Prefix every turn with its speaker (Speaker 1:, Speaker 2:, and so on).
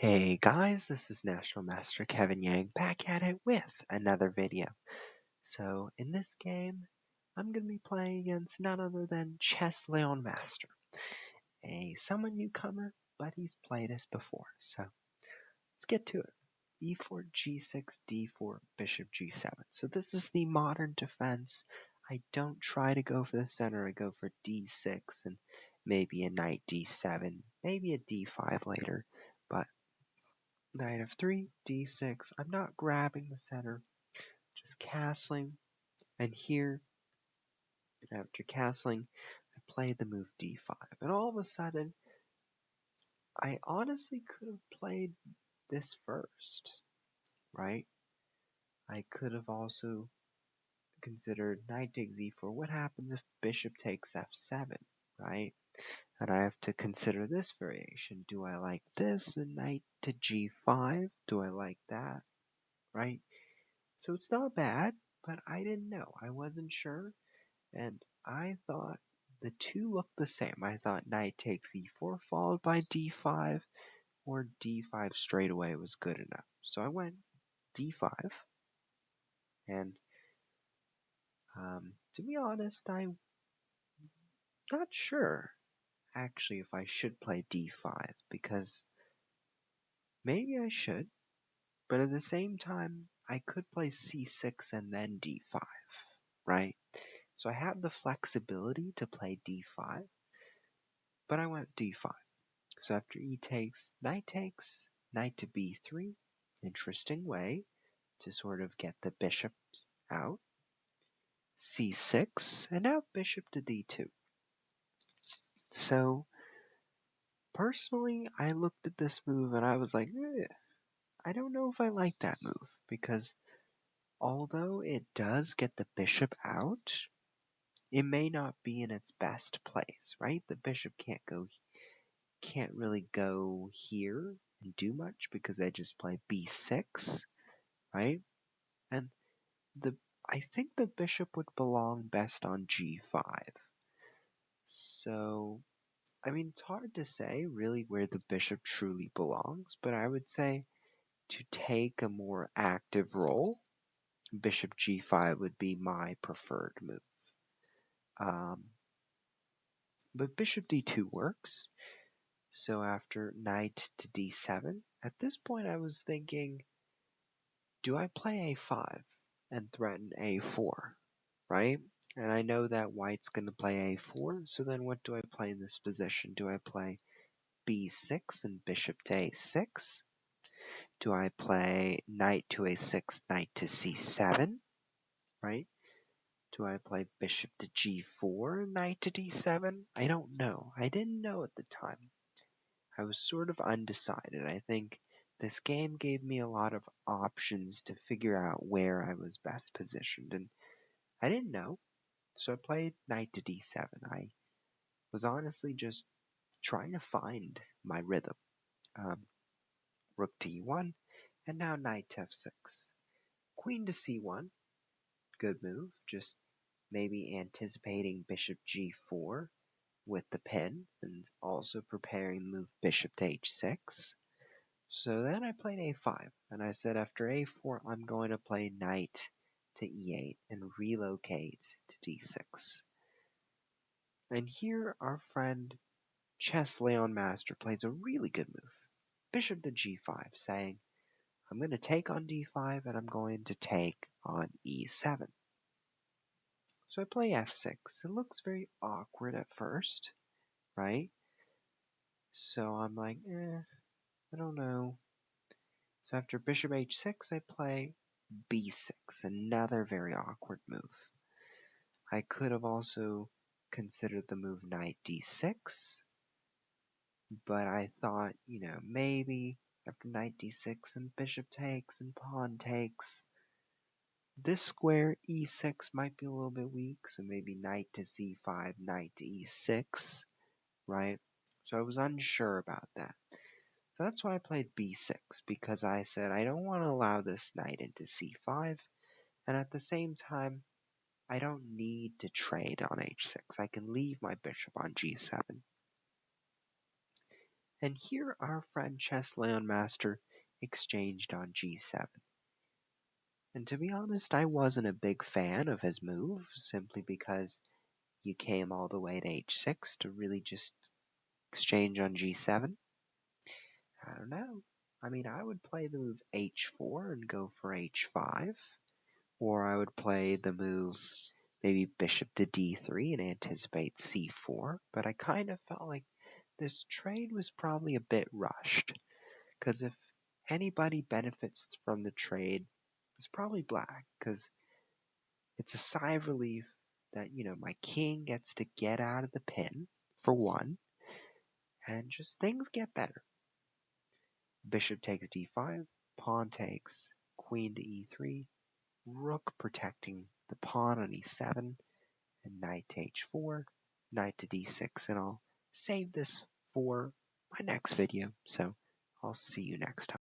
Speaker 1: Hey guys, this is National Master Kevin Yang back at it with another video. So in this game, I'm going to be playing against none other than Chessleonmaster, a somewhat newcomer, but he's played us before. So let's get to it. e4, g6, d4, bishop g7. So this is the modern defense. I don't try to go for the center, I go for d6 and maybe a knight d7, maybe a d5 later, but knight of 3, d6. I'm not grabbing the center, just castling. And here, after castling, I played the move d5. And all of a sudden, I honestly could have played this first, right? I could have also considered knight takes e4. What happens if bishop takes f7, right? And I have to consider this variation. Do I like this? And knight to g5? Do I like that? Right? So it's not bad, but I didn't know. I wasn't sure, and I thought the two looked the same. I thought knight takes e4 followed by d5, or d5 straight away was good enough. So I went d5, and to be honest, I'm not sure actually if I should play d5, because maybe I should, but at the same time, I could play c6 and then d5, right? So I had the flexibility to play d5, but I went d5. So after e takes, knight to b3. Interesting way to sort of get the bishops out. c6, and now bishop to d2. So personally, I looked at this move and I was like, I don't know if I like that move, because although it does get the bishop out, it may not be in its best place, right? The bishop can't really go here and do much because they just play b6, right? And the I think the bishop would belong best on g5. So, I mean, it's hard to say really where the bishop truly belongs, but I would say to take a more active role, bishop g5 would be my preferred move. But bishop d2 works. So after knight to d7, at this point I was thinking, do I play a5 and threaten a4, right? And I know that white's going to play a4, so then what do I play in this position? Do I play b6 and bishop to a6? Do I play knight to a6, knight to c7, right? Do I play bishop to g4, knight to d7? I don't know. I didn't know at the time. I was sort of undecided. I think this game gave me a lot of options to figure out where I was best positioned, and I didn't know. So I played knight to d7. I was honestly just trying to find my rhythm. Rook to e1, and now knight to f6. Queen to c1, good move, just maybe anticipating bishop g4 with the pin, and also preparing the move bishop to h6. So then I played a5, and I said after a4 I'm going to play knight to e8 and relocate to d6. And here our friend Chessleonmaster plays a really good move, bishop to g5, saying I'm going to take on d5 and I'm going to take on e7. So I play f6. It looks very awkward at first, right? So I'm like, I don't know. So after bishop h6, I play b6, another very awkward move. I could have also considered the move knight d6, but I thought, maybe after knight d6 and bishop takes and pawn takes, this square e6 might be a little bit weak, so maybe knight to c5, knight to e6, right? So I was unsure about that. So that's why I played b6, because I said I don't want to allow this knight into c5, and at the same time, I don't need to trade on h6. I can leave my bishop on g7. And here our friend Chessleonmaster exchanged on g7. And to be honest, I wasn't a big fan of his move, simply because you came all the way to h6 to really just exchange on g7. I don't know. I mean, I would play the move h4 and go for h5, or I would play the move maybe bishop to d3 and anticipate c4, but I kind of felt like this trade was probably a bit rushed, because if anybody benefits from the trade, it's probably black, because it's a sigh of relief that, my king gets to get out of the pin, for one, and just things get better. Bishop takes d5, pawn takes, queen to e3, rook protecting the pawn on e7, and knight to h4, knight to d6, and I'll save this for my next video, so I'll see you next time.